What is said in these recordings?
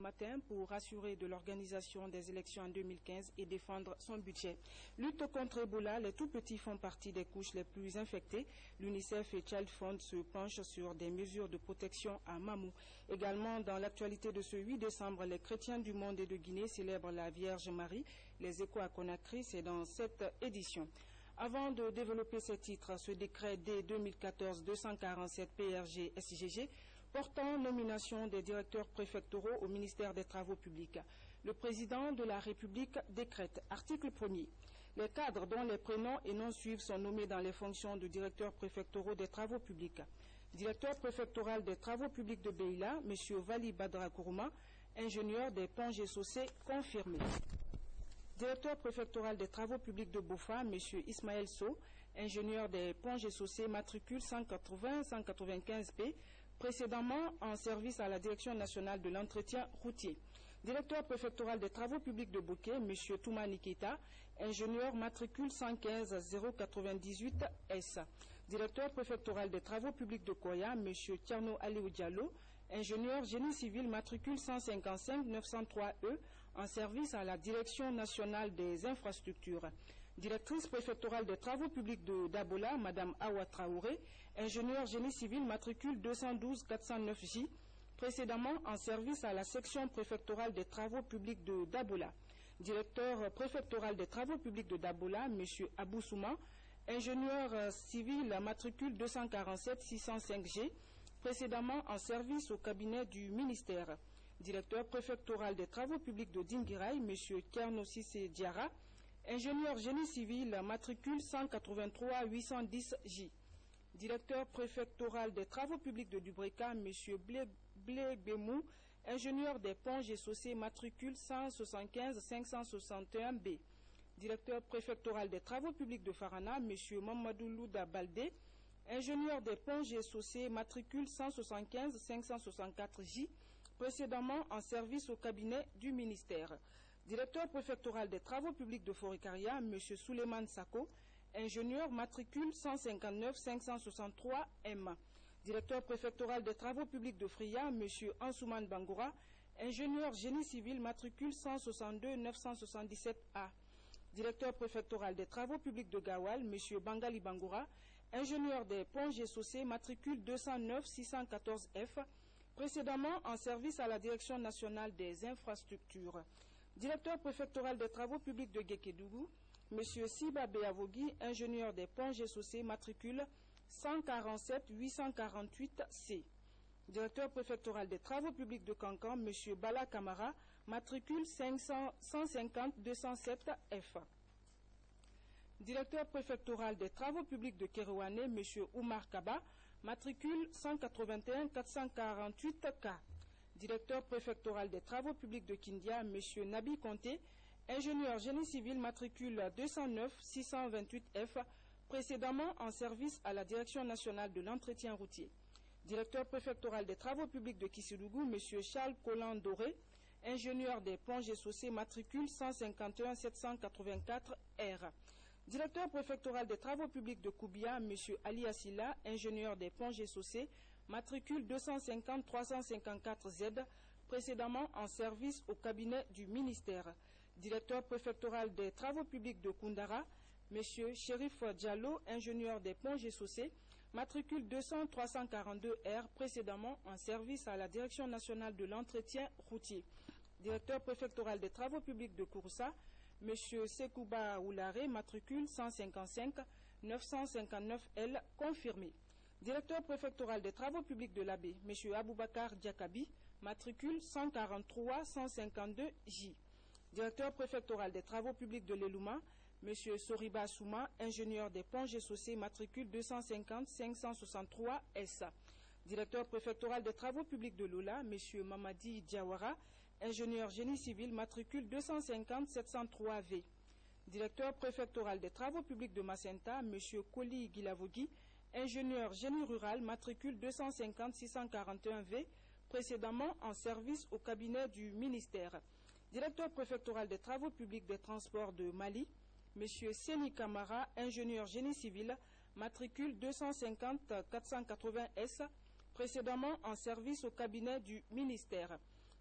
Matin pour assurer de l'organisation des élections en 2015 et défendre son budget. Lutte contre Ebola, les tout-petits font partie des couches les plus infectées. L'UNICEF et Child Fund se penchent sur des mesures de protection à Mamou. Également, dans l'actualité de ce 8 décembre, les chrétiens du monde et de Guinée célèbrent la Vierge Marie. Les échos à Conakry, c'est dans cette édition. Avant de développer ces titres, ce décret D 2014-247 PRG SIGG portant nomination des directeurs préfectoraux au ministère des Travaux publics. Le président de la République décrète, article 1er, les cadres dont les prénoms et noms suivent sont nommés dans les fonctions de directeurs préfectoraux des Travaux publics. Directeur préfectoral des Travaux publics de Beila, M. Vali Badra Kourouma, ingénieur des ponts et chaussées confirmé. Directeur préfectoral des Travaux publics de Bofa, M. Ismaël So, ingénieur des ponts et chaussées, matricule 180-195P, précédemment en service à la Direction nationale de l'entretien routier. Directeur préfectoral des Travaux publics de Bouquet, M. Touma Nikita, ingénieur matricule 115-098S. Directeur préfectoral des Travaux publics de Koya, M. Tierno Aliou Diallo, ingénieur génie civil matricule 155-903E, en service à la Direction nationale des infrastructures. Directrice préfectorale des Travaux publics de Dabola, Mme Awa Traoré, ingénieur génie civil matricule 212-409J, précédemment en service à la section préfectorale des Travaux publics de Dabola. Directeur préfectoral des Travaux publics de Dabola, M. Abou Souma, ingénieur civil matricule 247-605G, précédemment en service au cabinet du ministère. Directeur préfectoral des Travaux publics de Dinguiraï, M. Kerno Sissé Diara, ingénieur génie civil matricule 183-810J. Directeur préfectoral des Travaux publics de Dubreka, M. Blé Bemou, ingénieur des ponts et chaussées matricule 175-561B. Directeur préfectoral des Travaux publics de Farana, M. Mamadou Louda Baldé, ingénieur des ponts et chaussées matricule 175-564J, précédemment en service au cabinet du ministère. Directeur préfectoral des Travaux publics de Forikaria, M. Souleymane Sako, ingénieur matricule 159-563M. Directeur préfectoral des Travaux publics de Fria, M. Ansouman Bangoura, ingénieur génie civil matricule 162-977A. Directeur préfectoral des Travaux publics de Gawal, M. Bangali Bangoura, ingénieur des ponts et chaussées matricule 209-614F, précédemment en service à la Direction nationale des infrastructures. Directeur préfectoral des Travaux publics de Guékédougou, M. Siba Beavogui, ingénieur des ponts et chaussées matricule 147-848C. Directeur préfectoral des Travaux publics de Cancan, M. Bala Kamara, matricule 150-207F. Directeur préfectoral des Travaux publics de Kérouané, M. Oumar Kaba, matricule 181-448K. Directeur préfectoral des Travaux publics de Kindia, M. Nabi Conté, ingénieur génie civil matricule 209-628F, précédemment en service à la Direction nationale de l'entretien routier. Directeur préfectoral des Travaux publics de Kissoudou, M. Charles Colin Doré, ingénieur des ponts et chaussées matricule 151-784R. Directeur préfectoral des Travaux publics de Koubia, M. Ali Assila, ingénieur des ponts et chaussées matricule 250-354Z, précédemment en service au cabinet du ministère. Directeur préfectoral des Travaux publics de Koundara, M. Chérif Diallo, ingénieur des ponts et chaussées, matricule 200-342R, précédemment en service à la Direction nationale de l'entretien routier. Directeur préfectoral des Travaux publics de Kouroussa, M. Sekouba Oulare, matricule 155-959L, confirmé. Directeur préfectoral des Travaux publics de l'Abbé, M. Aboubakar Diakabi, matricule 143-152J. Directeur préfectoral des Travaux publics de l'Elouma, M. Soriba Souma, ingénieur des ponts et chaussées, matricule 250-563S. Directeur préfectoral des Travaux publics de Lola, M. Mamadi Diawara, ingénieur génie civil, matricule 250-703V. Directeur préfectoral des Travaux publics de Macenta, M. Koli Gilavogui, ingénieur génie rural, matricule 250-641V, précédemment en service au cabinet du ministère. Directeur préfectoral des Travaux publics des transports de Mali, M. Seni Kamara, ingénieur génie civil, matricule 250-480S, précédemment en service au cabinet du ministère.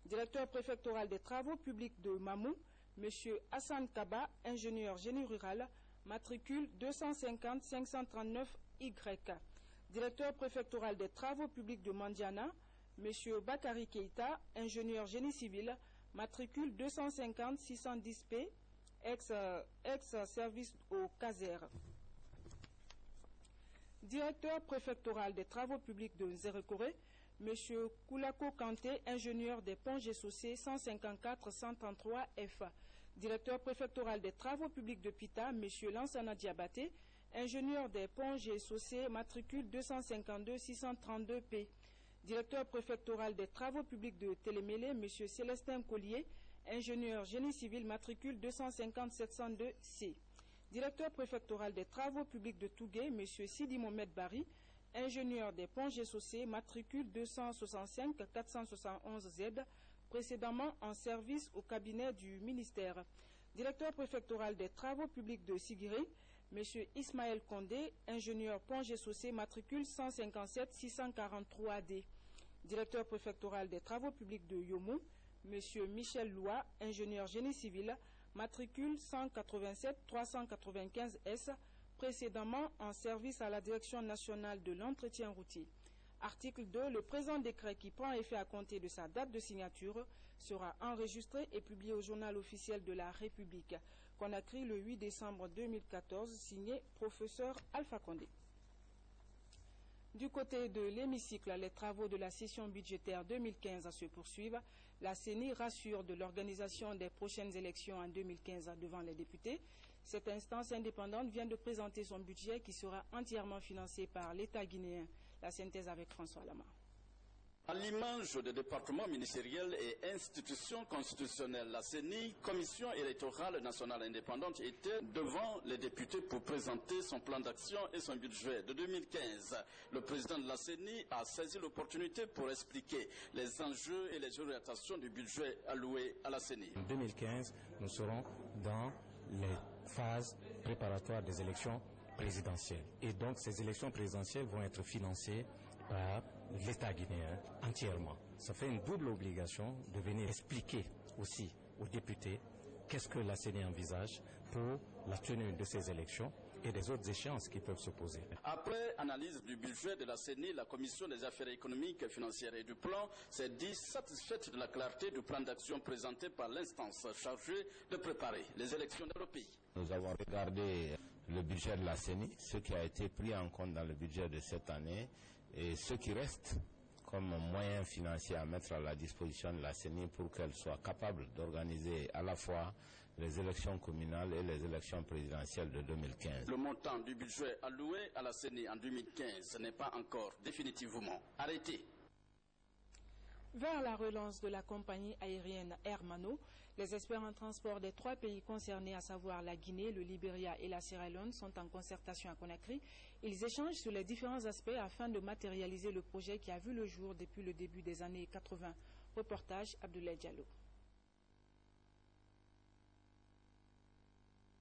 Directeur préfectoral des travaux publics de Mamou, M. Hassan Kaba, ingénieur génie rural, matricule 250 539 Y. Directeur préfectoral des travaux publics de Mandiana, M. Bakari Keita, ingénieur génie civil, matricule 250 610 P, ex-service au CASER. Directeur préfectoral des travaux publics de Nzerekore, M. Koulako Kanté, ingénieur des ponts et chaussées 154 133 F. Directeur préfectoral des travaux publics de Pita, M. Lansana Diabaté, ingénieur des ponts et chaussées, matricule 252 632 P. Directeur préfectoral des travaux publics de Télémélé, M. Célestin Collier, ingénieur génie civil, matricule 250 702 C. Directeur préfectoral des travaux publics de Tougué, M. Sidi Mohamed Bari, ingénieur des ponts et chaussées, matricule 265 471 Z, précédemment en service au cabinet du ministère. Directeur préfectoral des travaux publics de Sigiri, M. Ismaël Condé, ingénieur pont et chaussées, matricule 157 643 D. Directeur préfectoral des travaux publics de Yomou, M. Michel Loua, ingénieur génie civil, matricule 187 395 S, précédemment en service à la Direction nationale de l'entretien routier. Article 2. Le présent décret qui prend effet à compter de sa date de signature sera enregistré et publié au journal officiel de la République. Conakry le 8 décembre 2014, signé professeur Alpha Condé. Du côté de l'hémicycle, les travaux de la session budgétaire 2015 se poursuivent. La CENI rassure de l'organisation des prochaines élections en 2015 devant les députés. Cette instance indépendante vient de présenter son budget qui sera entièrement financé par l'État guinéen. La synthèse avec François Lama. À l'image des départements ministériels et institutions constitutionnelles, la CENI, Commission électorale nationale indépendante, était devant les députés pour présenter son plan d'action et son budget de 2015. Le président de la CENI a saisi l'opportunité pour expliquer les enjeux et les orientations du budget alloué à la CENI. En 2015, nous serons dans les phases préparatoires des élections présidentielles. Et donc ces élections présidentielles vont être financées par l'État guinéen entièrement. Ça fait une double obligation de venir expliquer aussi aux députés qu'est-ce que la CENI envisage pour la tenue de ces élections et des autres échéances qui peuvent se poser. Après analyse du budget de la CENI, la Commission des affaires économiques, financières et du plan s'est dit satisfaite de la clarté du plan d'action présenté par l'instance chargée de préparer les élections dans le pays. Nous avons regardé le budget de la CENI, ce qui a été pris en compte dans le budget de cette année et ce qui reste comme moyen financier à mettre à la disposition de la CENI pour qu'elle soit capable d'organiser à la fois les élections communales et les élections présidentielles de 2015. Le montant du budget alloué à la CENI en 2015 n'est pas encore définitivement arrêté. Vers la relance de la compagnie aérienne Air Mano, les experts en transport des 3 pays concernés, à savoir la Guinée, le Libéria et la Sierra Leone, sont en concertation à Conakry. Ils échangent sur les différents aspects afin de matérialiser le projet qui a vu le jour depuis le début des années 80. Reportage Abdoulaye Diallo.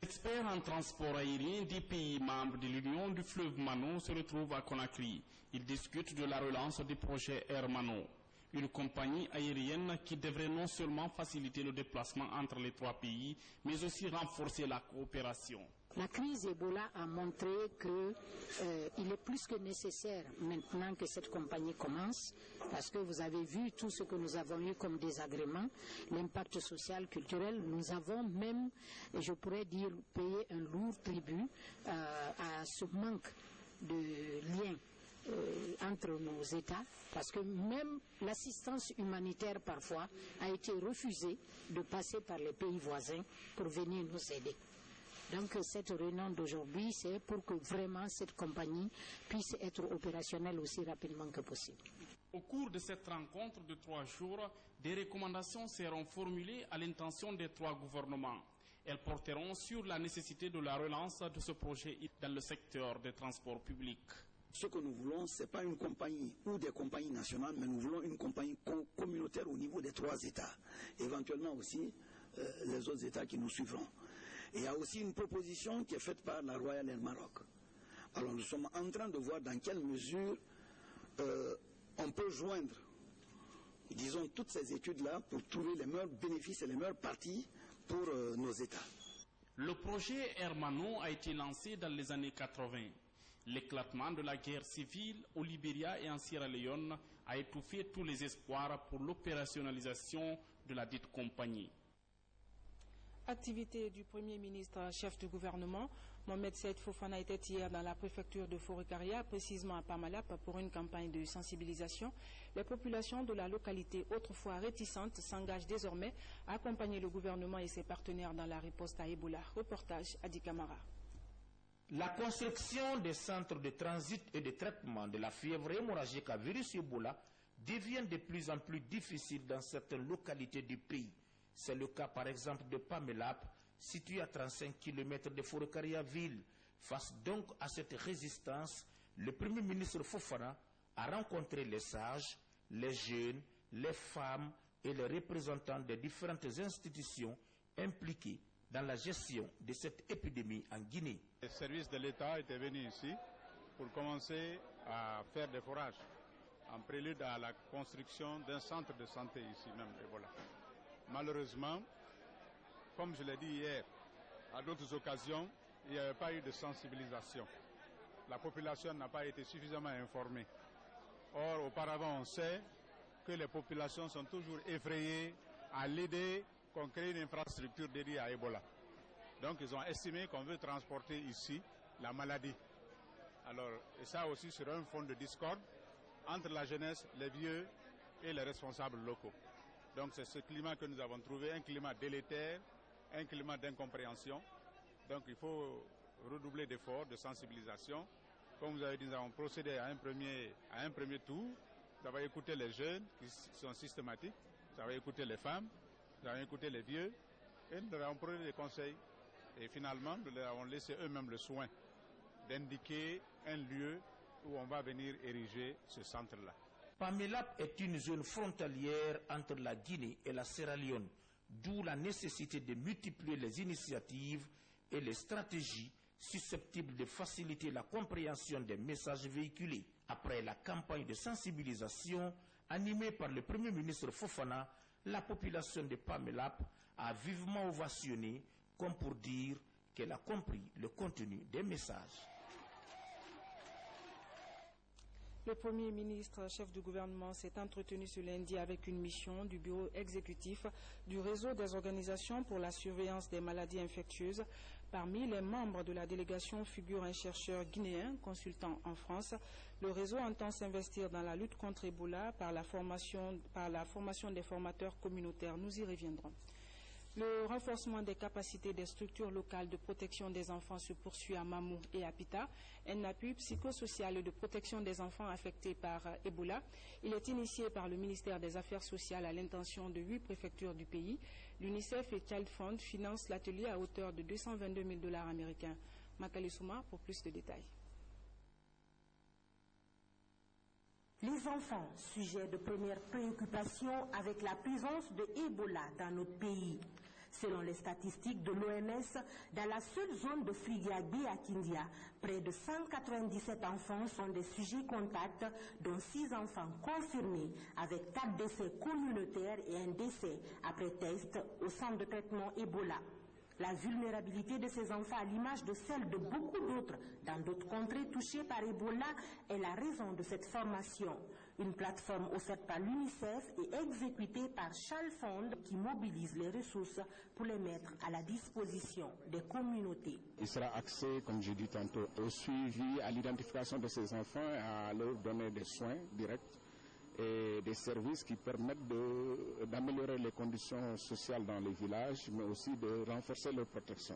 Les experts en transport aérien des pays membres de l'Union du fleuve Mano se retrouvent à Conakry. Ils discutent de la relance du projet Air Mano, une compagnie aérienne qui devrait non seulement faciliter le déplacement entre les 3 pays, mais aussi renforcer la coopération. La crise Ebola a montré qu'il est plus que nécessaire maintenant que cette compagnie commence, parce que vous avez vu tout ce que nous avons eu comme désagrément, l'impact social, culturel. Nous avons même, je pourrais dire, payé un lourd tribut à ce manque de lien entre nos États, parce que même l'assistance humanitaire parfois a été refusée de passer par les pays voisins pour venir nous aider. Donc cette réunion d'aujourd'hui, c'est pour que vraiment cette compagnie puisse être opérationnelle aussi rapidement que possible. Au cours de cette rencontre de 3 jours, des recommandations seront formulées à l'intention des 3 gouvernements. Elles porteront sur la nécessité de la relance de ce projet dans le secteur des transports publics. Ce que nous voulons, ce n'est pas une compagnie ou des compagnies nationales, mais nous voulons une compagnie communautaire au niveau des 3 États. Éventuellement aussi les autres États qui nous suivront. Et il y a aussi une proposition qui est faite par la Royal Air Maroc. Alors nous sommes en train de voir dans quelle mesure on peut joindre disons, toutes ces études-là pour trouver les meilleurs bénéfices et les meilleures parties pour nos États. Le projet Hermano a été lancé dans les années 80. L'éclatement de la guerre civile au Libéria et en Sierra Leone a étouffé tous les espoirs pour l'opérationnalisation de la dite compagnie. Activité du Premier ministre chef du gouvernement, Mohamed Saïd Fofana était hier dans la préfecture de Forêt-Carrière, précisément à Pamalap, pour une campagne de sensibilisation. Les populations de la localité, autrefois réticentes, s'engagent désormais à accompagner le gouvernement et ses partenaires dans la riposte à Ebola. Reportage Adi Kamara. La construction des centres de transit et de traitement de la fièvre hémorragique à virus Ebola devient de plus en plus difficile dans certaines localités du pays. C'est le cas par exemple de Pamelap, situé à 35 km de Forêt-Carrière-Ville. Face donc à cette résistance, le Premier ministre Fofana a rencontré les sages, les jeunes, les femmes et les représentants des différentes institutions impliquées dans la gestion de cette épidémie en Guinée. Les services de l'État étaient venus ici pour commencer à faire des forages, en prélude à la construction d'un centre de santé ici même, Ebola. Malheureusement, comme je l'ai dit hier, à d'autres occasions, il n'y avait pas eu de sensibilisation. La population n'a pas été suffisamment informée. Or, auparavant, on sait que les populations sont toujours effrayées à l'idée qu'on crée une infrastructure dédiée à Ebola. Donc, ils ont estimé qu'on veut transporter ici la maladie. Alors, et ça aussi sur un fond de discorde entre la jeunesse, les vieux et les responsables locaux. Donc c'est ce climat que nous avons trouvé, un climat délétère, un climat d'incompréhension. Donc il faut redoubler d'efforts, de sensibilisation. Comme vous avez dit, nous avons procédé à un premier tour. Nous avons écouté les jeunes qui sont systématiques, nous avons écouté les femmes, nous avons écouté les vieux et nous avons pris des conseils. Et finalement, nous leur avons laissé eux-mêmes le soin d'indiquer un lieu où on va venir ériger ce centre-là. Pamelap est une zone frontalière entre la Guinée et la Sierra Leone, d'où la nécessité de multiplier les initiatives et les stratégies susceptibles de faciliter la compréhension des messages véhiculés. Après la campagne de sensibilisation animée par le Premier ministre Fofana, la population de Pamelap a vivement ovationné, comme pour dire qu'elle a compris le contenu des messages. Le Premier ministre, chef du gouvernement, s'est entretenu ce lundi avec une mission du bureau exécutif du réseau des organisations pour la surveillance des maladies infectieuses. Parmi les membres de la délégation figure un chercheur guinéen consultant en France. Le réseau entend s'investir dans la lutte contre Ebola par la formation des formateurs communautaires. Nous y reviendrons. Le renforcement des capacités des structures locales de protection des enfants se poursuit à Mamou et à Pita, un appui psychosocial de protection des enfants affectés par Ebola. Il est initié par le ministère des Affaires sociales à l'intention de 8 préfectures du pays. L'UNICEF et Child Fund financent l'atelier à hauteur de 222 000 $ américains. Makali Souma pour plus de détails. Les enfants, sujet de première préoccupation avec la présence de Ebola dans notre pays. Selon les statistiques de l'OMS, dans la seule zone de Frigiagbé à Kindia, près de 197 enfants sont des sujets contacts, dont 6 enfants confirmés, avec 4 décès communautaires et un décès après test au centre de traitement Ebola. La vulnérabilité de ces enfants, à l'image de celle de beaucoup d'autres dans d'autres contrées touchées par Ebola, est la raison de cette formation. Une plateforme offerte par l'UNICEF et exécutée par Child Fund qui mobilise les ressources pour les mettre à la disposition des communautés. Il sera axé, comme j'ai dit tantôt, au suivi, à l'identification de ces enfants et à leur donner des soins directs et des services qui permettent d'améliorer les conditions sociales dans les villages, mais aussi de renforcer leur protection.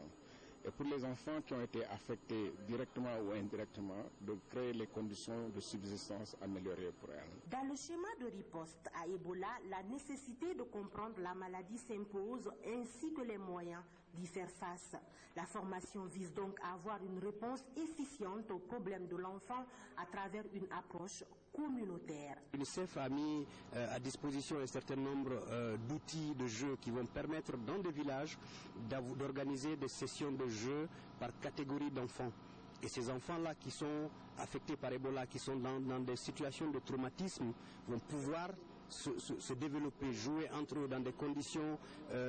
Et pour les enfants qui ont été affectés directement ou indirectement, de créer les conditions de subsistance améliorées pour elles. Dans le schéma de riposte à Ebola, la nécessité de comprendre la maladie s'impose, ainsi que les moyens d'y faire face. La formation vise donc à avoir une réponse efficiente aux problèmes de l'enfant à travers une approche communautaire. L'UNICEF a mis à disposition un certain nombre d'outils de jeux qui vont permettre dans des villages d'organiser des sessions de jeux par catégorie d'enfants. Et ces enfants-là qui sont affectés par Ebola, qui sont dans des situations de traumatisme, vont pouvoir se développer, jouer entre eux dans des conditions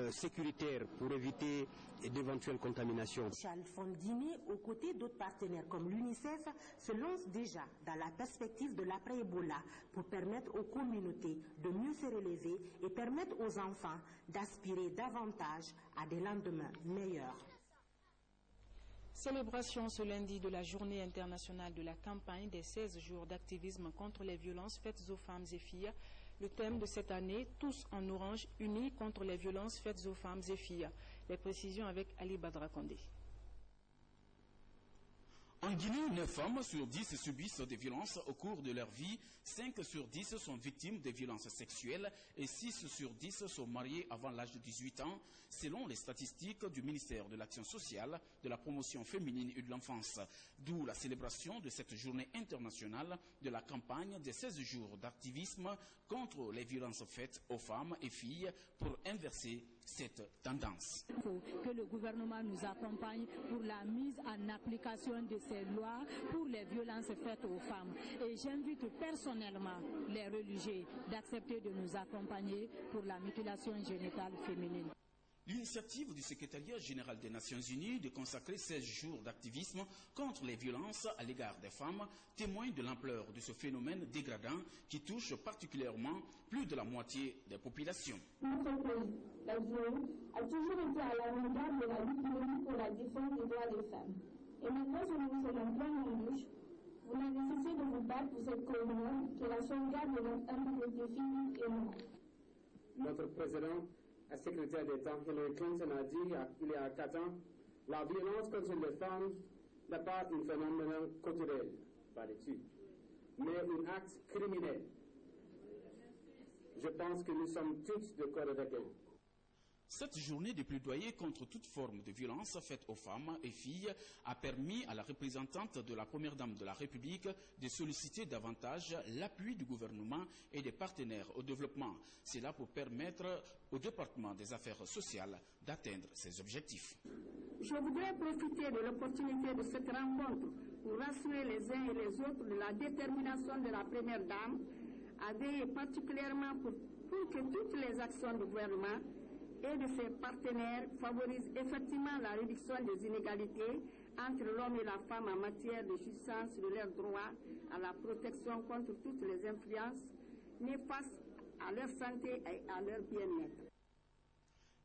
sécuritaires pour éviter d'éventuelles contaminations. Child Fund Guinée, aux côtés d'autres partenaires comme l'UNICEF, se lance déjà dans la perspective de l'après-Ebola pour permettre aux communautés de mieux se relever et permettre aux enfants d'aspirer davantage à des lendemains meilleurs. Célébration ce lundi de la Journée internationale de la campagne des 16 jours d'activisme contre les violences faites aux femmes et filles. Le thème de cette année, tous en orange, unis contre les violences faites aux femmes et filles. Les précisions avec Ali Badra Kondé. En Guinée, 9 femmes sur 10 subissent des violences au cours de leur vie, 5 sur 10 sont victimes de violences sexuelles et 6 sur 10 sont mariées avant l'âge de 18 ans, selon les statistiques du ministère de l'Action sociale, de la promotion féminine et de l'enfance. D'où la célébration de cette journée internationale de la campagne des 16 jours d'activisme contre les violences faites aux femmes et filles pour inverser cette tendance. Il faut que le gouvernement nous accompagne pour la mise en application de ces lois pour les violences faites aux femmes. Et j'invite personnellement les religieux d'accepter de nous accompagner pour la mutilation génitale féminine. L'initiative du secrétariat général des Nations Unies de consacrer 16 jours d'activisme contre les violences à l'égard des femmes témoigne de l'ampleur de ce phénomène dégradant qui touche particulièrement plus de la moitié des populations. Notre pays, la Guinée, a toujours été à l'avant-garde de la lutte pour la défense des droits des femmes. Et maintenant, ce nous sommes en pleine embûche. Vous n'avez cessé de vous battre pour cette cause qui est la sauvegarde de notre intégrité physique et morale. Notre président, la secrétaire d'État Hillary Clinton a dit il y a 4 ans, la violence contre les femmes n'est pas un phénomène culturel, pas d'études, mais un acte criminel. Je pense que nous sommes tous d'accord avec elle. Cette journée de plaidoyer contre toute forme de violence faite aux femmes et filles a permis à la représentante de la Première Dame de la République de solliciter davantage l'appui du gouvernement et des partenaires au développement. C'est là pour permettre au département des affaires sociales d'atteindre ses objectifs. Je voudrais profiter de l'opportunité de cette rencontre pour rassurer les uns et les autres de la détermination de la Première Dame à veiller particulièrement pour que toutes les actions du gouvernement et de ses partenaires favorisent effectivement la réduction des inégalités entre l'homme et la femme en matière de jouissance de leurs droits à la protection contre toutes les influences néfastes à leur santé et à leur bien-être.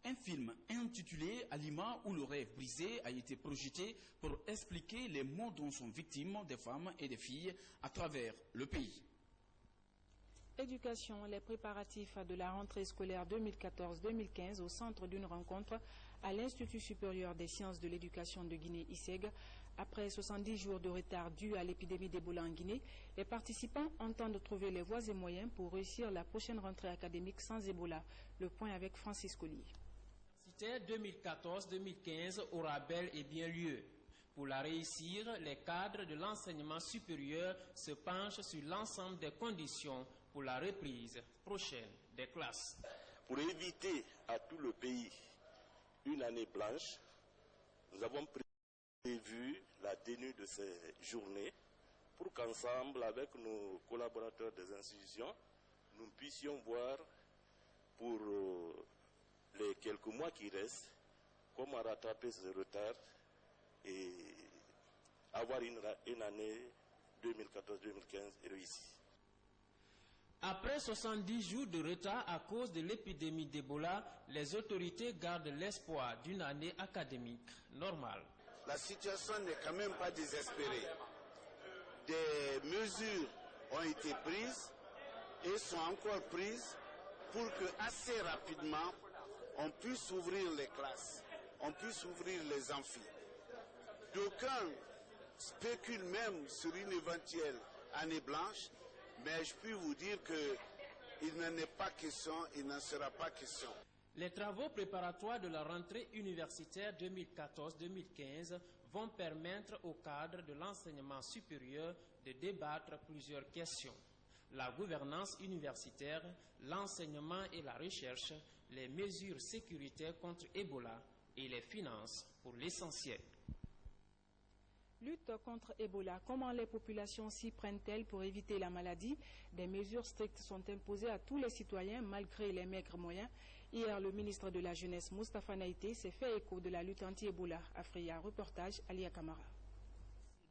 Un film intitulé « Alima ou le rêve brisé » a été projeté pour expliquer les maux dont sont victimes des femmes et des filles à travers le pays. Éducation, les préparatifs de la rentrée scolaire 2014-2015 au centre d'une rencontre à l'Institut supérieur des sciences de l'éducation de Guinée, ISEG. Après 70 jours de retard dû à l'épidémie d'Ebola en Guinée, les participants entendent trouver les voies et moyens pour réussir la prochaine rentrée académique sans Ebola. Le point avec Francis Collier. 2014-2015 aura bel et bien lieu. Pour la réussir, les cadres de l'enseignement supérieur se penchent sur l'ensemble des conditions pour la reprise prochaine des classes. Pour éviter à tout le pays une année blanche, nous avons prévu la tenue de ces journées pour qu'ensemble, avec nos collaborateurs des institutions, nous puissions voir pour les quelques mois qui restent comment rattraper ce retard et avoir une année 2014-2015 réussie. Après 70 jours de retard à cause de l'épidémie d'Ebola, les autorités gardent l'espoir d'une année académique normale. La situation n'est quand même pas désespérée. Des mesures ont été prises et sont encore prises pour que assez rapidement on puisse ouvrir les classes, on puisse ouvrir les amphis. D'aucuns spéculent même sur une éventuelle année blanche, mais je puis vous dire qu'il n'en est pas question, il n'en sera pas question. Les travaux préparatoires de la rentrée universitaire 2014-2015 vont permettre aux cadres de l'enseignement supérieur de débattre plusieurs questions. La gouvernance universitaire, l'enseignement et la recherche, les mesures sécuritaires contre Ebola et les finances pour l'essentiel. Lutte contre Ebola. Comment les populations s'y prennent-elles pour éviter la maladie? Des mesures strictes sont imposées à tous les citoyens malgré les maigres moyens. Hier, le ministre de la Jeunesse, Moustapha Naïté, s'est fait écho de la lutte anti-Ebola. À Fria, reportage Alia Kamara.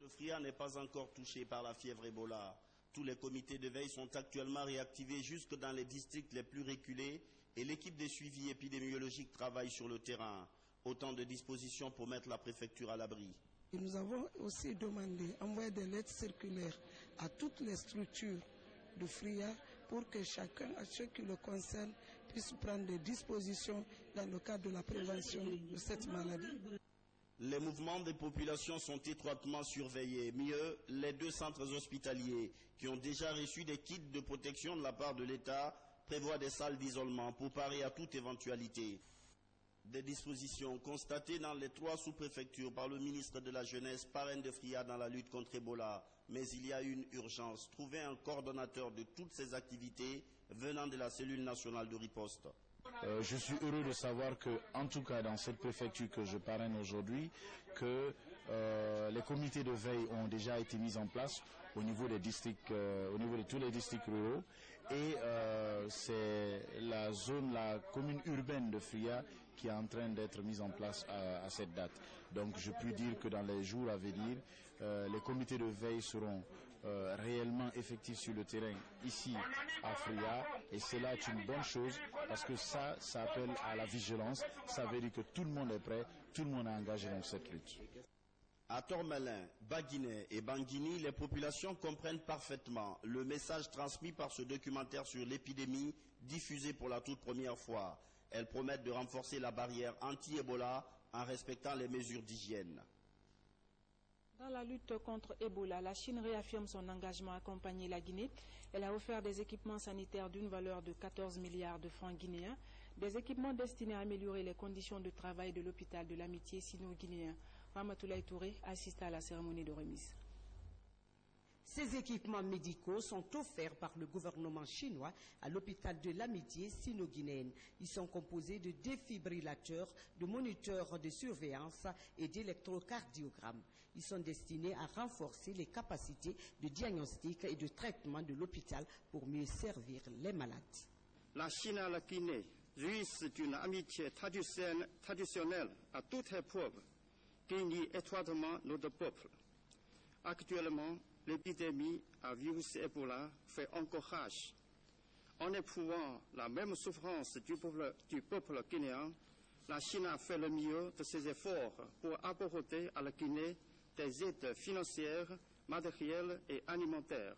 Le Fria n'est pas encore touché par la fièvre Ebola. Tous les comités de veille sont actuellement réactivés jusque dans les districts les plus reculés et l'équipe de suivi épidémiologique travaille sur le terrain. Autant de dispositions pour mettre la préfecture à l'abri. Et nous avons aussi demandé, envoyer des lettres circulaires à toutes les structures de Fria pour que chacun, à ceux qui le concernent, puisse prendre des dispositions dans le cadre de la prévention de cette maladie. Les mouvements des populations sont étroitement surveillés. Mieux, les 2 centres hospitaliers qui ont déjà reçu des kits de protection de la part de l'État prévoient des salles d'isolement pour parer à toute éventualité. Des dispositions constatées dans les 3 sous-préfectures par le ministre de la Jeunesse, parrain de Fria dans la lutte contre Ebola. Mais il y a une urgence, trouver un coordonnateur de toutes ces activités venant de la cellule nationale de riposte. Je suis heureux de savoir que, en tout cas dans cette préfecture que je parraine aujourd'hui, que les comités de veille ont déjà été mis en place au niveau des districts, au niveau de tous les districts ruraux, et c'est la commune urbaine de Fria qui est en train d'être mise en place à cette date. Donc je puis dire que dans les jours à venir, les comités de veille seront réellement effectifs sur le terrain ici à Fria, et cela est une bonne chose parce que ça appelle à la vigilance. Ça veut dire que tout le monde est prêt, tout le monde est engagé dans cette lutte. À Tormelin, Baguiné et Banguini, les populations comprennent parfaitement le message transmis par ce documentaire sur l'épidémie diffusé pour la toute première fois. Elles promettent de renforcer la barrière anti-Ebola en respectant les mesures d'hygiène. Dans la lutte contre Ebola, la Chine réaffirme son engagement à accompagner la Guinée. Elle a offert des équipements sanitaires d'une valeur de 14 milliards de francs guinéens, des équipements destinés à améliorer les conditions de travail de l'hôpital de l'amitié sino-guinéen. Ramatoulaye Touré assiste à la cérémonie de remise. Ces équipements médicaux sont offerts par le gouvernement chinois à l'hôpital de l'amitié sino-guinéenne. Ils sont composés de défibrillateurs, de moniteurs de surveillance et d'électrocardiogrammes. Ils sont destinés à renforcer les capacités de diagnostic et de traitement de l'hôpital pour mieux servir les malades. La Chine et la Guinée jouissent d'une amitié traditionnelle à toute épreuve qui unit étroitement nos 2 peuples. Actuellement, l'épidémie à virus Ebola fait encore rage. En éprouvant la même souffrance du peuple guinéen, la Chine a fait le mieux de ses efforts pour apporter à la Guinée des aides financières, matérielles et alimentaires.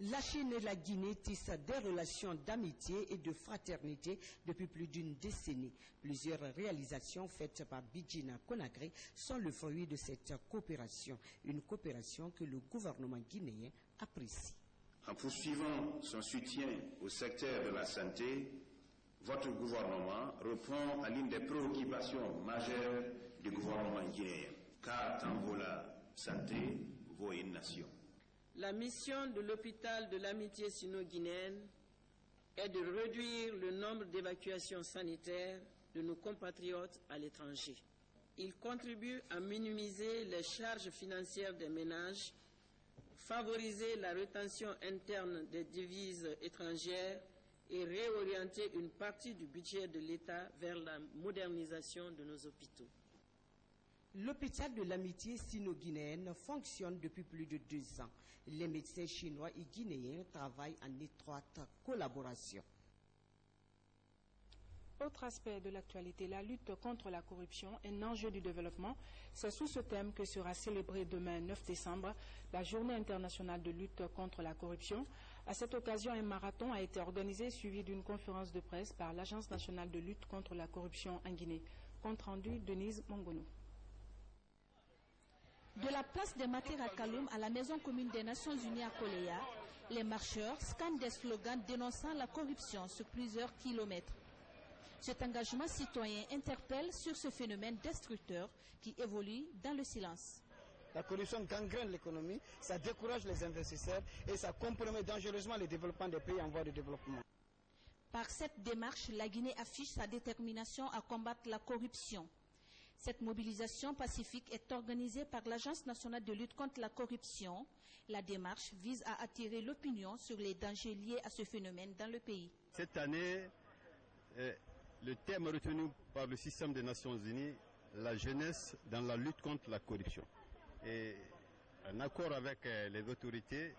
La Chine et la Guinée tissent des relations d'amitié et de fraternité depuis plus d'une décennie. Plusieurs réalisations faites par Bijina Conakry sont le fruit de cette coopération, une coopération que le gouvernement guinéen apprécie. En poursuivant son soutien au secteur de la santé, votre gouvernement répond à l'une des préoccupations majeures du gouvernement guinéen, car tant vaut la santé, vaut une nation. La mission de l'hôpital de l'amitié sino-guinéenne est de réduire le nombre d'évacuations sanitaires de nos compatriotes à l'étranger. Il contribue à minimiser les charges financières des ménages, favoriser la rétention interne des devises étrangères et réorienter une partie du budget de l'État vers la modernisation de nos hôpitaux. L'hôpital de l'amitié sino-guinéenne fonctionne depuis plus de 2 ans. Les médecins chinois et guinéens travaillent en étroite collaboration. Autre aspect de l'actualité, la lutte contre la corruption, un enjeu du développement. C'est sous ce thème que sera célébrée demain 9 décembre la Journée internationale de lutte contre la corruption. À cette occasion, un marathon a été organisé suivi d'une conférence de presse par l'Agence nationale de lutte contre la corruption en Guinée. Compte rendu, Denise Mongono. De la place des Martyrs à Kaloum à la maison commune des Nations Unies à Koleya, les marcheurs scandent des slogans dénonçant la corruption sur plusieurs kilomètres. Cet engagement citoyen interpelle sur ce phénomène destructeur qui évolue dans le silence. La corruption gangrène l'économie, ça décourage les investisseurs et ça compromet dangereusement le développement des pays en voie de développement. Par cette démarche, la Guinée affiche sa détermination à combattre la corruption. Cette mobilisation pacifique est organisée par l'Agence nationale de lutte contre la corruption. La démarche vise à attirer l'opinion sur les dangers liés à ce phénomène dans le pays. Cette année, le thème retenu par le système des Nations Unies, la jeunesse dans la lutte contre la corruption. Et en accord avec les autorités,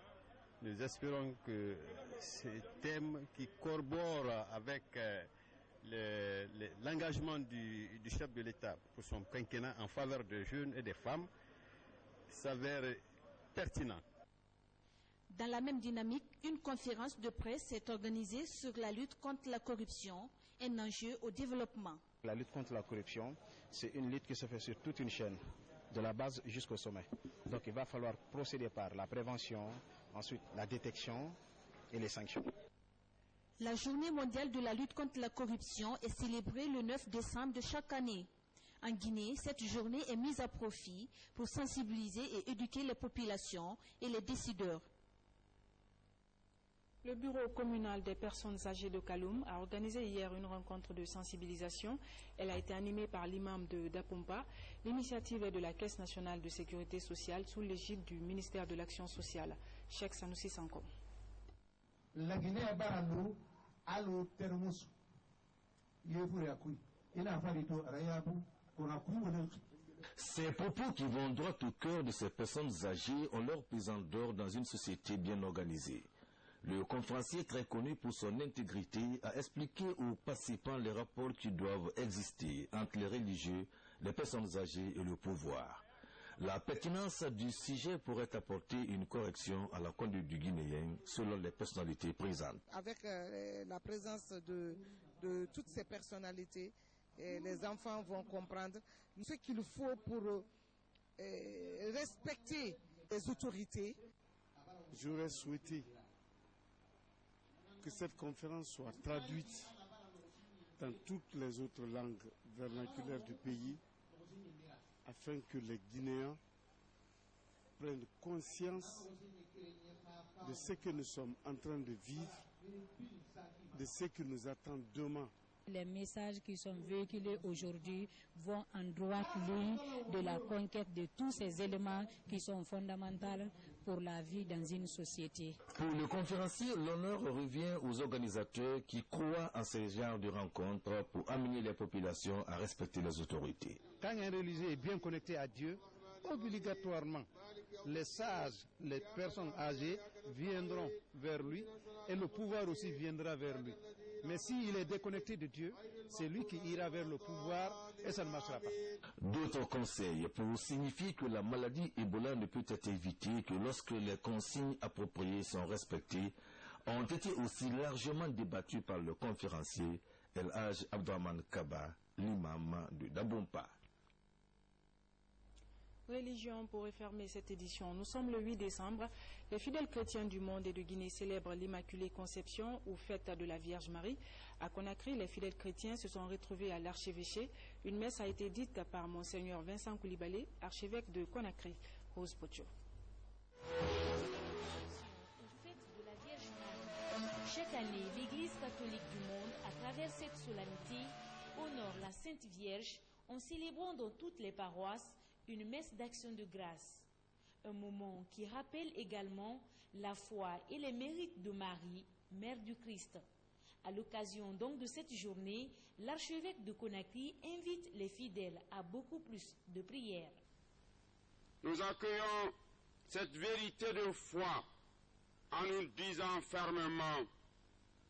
nous espérons que ce thème qui corrobore avec l'engagement du chef de l'État pour son quinquennat en faveur des jeunes et des femmes s'avère pertinent. Dans la même dynamique, une conférence de presse est organisée sur la lutte contre la corruption, un enjeu au développement. La lutte contre la corruption, c'est une lutte qui se fait sur toute une chaîne, de la base jusqu'au sommet. Donc il va falloir procéder par la prévention, ensuite la détection et les sanctions. La journée mondiale de la lutte contre la corruption est célébrée le 9 décembre de chaque année. En Guinée, cette journée est mise à profit pour sensibiliser et éduquer les populations et les décideurs. Le bureau communal des personnes âgées de Kaloum a organisé hier une rencontre de sensibilisation. Elle a été animée par l'imam de Dapompa. L'initiative est de la Caisse nationale de sécurité sociale sous l'égide du ministère de l'Action sociale. Cheikh Sanoussi Sanko. La Guinée a baralou alo termus yefuriakui ina farito rayabu konaku. Ces propos qui vont droit au cœur de ces personnes âgées ont leur pesant d'or dans une société bien organisée. Le conférencier, très connu pour son intégrité, a expliqué aux participants les rapports qui doivent exister entre les religieux, les personnes âgées et le pouvoir. La pertinence du sujet pourrait apporter une correction à la conduite du Guinéen selon les personnalités présentes. Avec la présence de toutes ces personnalités, les enfants vont comprendre ce qu'il faut pour respecter les autorités. J'aurais souhaité que cette conférence soit traduite dans toutes les autres langues vernaculaires du pays afin que les Guinéens prennent conscience de ce que nous sommes en train de vivre, de ce qui nous attend demain. Les messages qui sont véhiculés aujourd'hui vont en droite ligne de la conquête de tous ces éléments qui sont fondamentaux pour la vie dans une société. Pour le conférencier, l'honneur revient aux organisateurs qui croient en ce genre de rencontres pour amener les populations à respecter les autorités. Quand un religieux est bien connecté à Dieu, obligatoirement, les sages, les personnes âgées viendront vers lui et le pouvoir aussi viendra vers lui. Mais s'il est déconnecté de Dieu, c'est lui qui ira vers le pouvoir et ça ne marchera pas. D'autres conseils pour signifier que la maladie Ebola ne peut être évitée que lorsque les consignes appropriées sont respectées ont été aussi largement débattus par le conférencier El Hadj Abdourahmane Kaba, l'imam de Dabompa. Religion pour refermer cette édition. Nous sommes le 8 décembre. Les fidèles chrétiens du monde et de Guinée célèbrent l'Immaculée Conception ou fête de la Vierge Marie. À Conakry, les fidèles chrétiens se sont retrouvés à l'archevêché. Une messe a été dite par Monseigneur Vincent Koulibaly, archevêque de Conakry. Rose Pocho. Chaque année, l'Église catholique du monde, à travers cette solennité, honore la Sainte Vierge en célébrant dans toutes les paroisses une messe d'action de grâce. Un moment qui rappelle également la foi et les mérites de Marie, Mère du Christ. À l'occasion donc de cette journée, l'archevêque de Conakry invite les fidèles à beaucoup plus de prières. Nous accueillons cette vérité de foi en nous disant fermement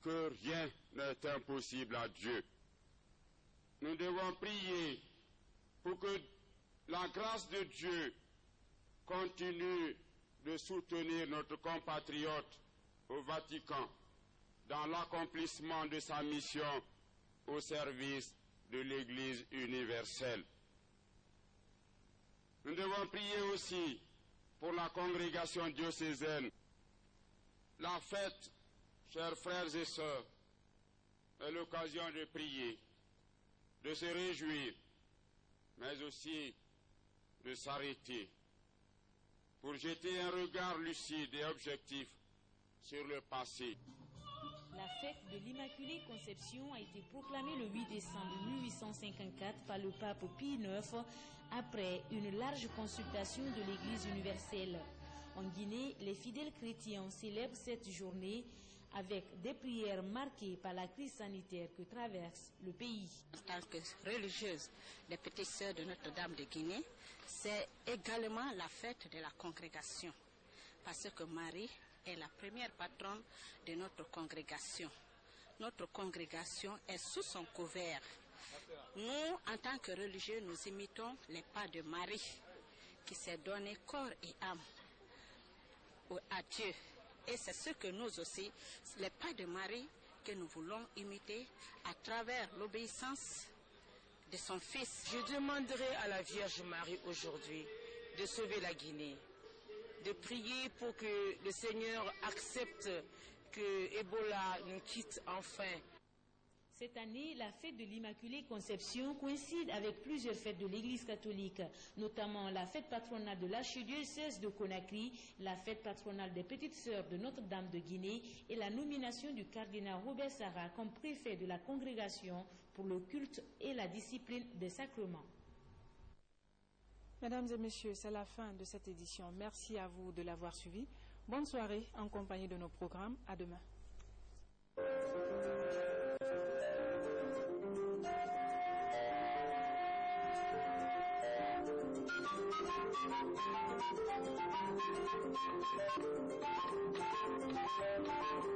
que rien n'est impossible à Dieu. Nous devons prier pour que la grâce de Dieu continue de soutenir notre compatriote au Vatican dans l'accomplissement de sa mission au service de l'Église universelle. Nous devons prier aussi pour la congrégation diocésaine. La fête, chers frères et sœurs, est l'occasion de prier, de se réjouir, mais aussi de s'arrêter pour jeter un regard lucide et objectif sur le passé. La fête de l'Immaculée Conception a été proclamée le 8 décembre 1854 par le pape Pie IX après une large consultation de l'Église universelle. En Guinée, les fidèles chrétiens célèbrent cette journée avec des prières marquées par la crise sanitaire que traverse le pays. En tant que religieuse des Petites Sœurs de Notre-Dame de Guinée, c'est également la fête de la congrégation, parce que Marie est la première patronne de notre congrégation. Notre congrégation est sous son couvert. Nous, en tant que religieux, nous imitons les pas de Marie, qui s'est donné corps et âme à Dieu. Et c'est ce que nous aussi, les pas de Marie, que nous voulons imiter à travers l'obéissance de son Fils. Je demanderai à la Vierge Marie aujourd'hui de sauver la Guinée, de prier pour que le Seigneur accepte que Ebola nous quitte enfin. Cette année, la fête de l'Immaculée Conception coïncide avec plusieurs fêtes de l'Église catholique, notamment la fête patronale de l'archidiocèse de Conakry, la fête patronale des Petites Sœurs de Notre-Dame de Guinée et la nomination du cardinal Robert Sarah comme préfet de la congrégation pour le culte et la discipline des sacrements. Mesdames et messieurs, c'est la fin de cette édition. Merci à vous de l'avoir suivi. Bonne soirée en compagnie de nos programmes. À demain. Thank you.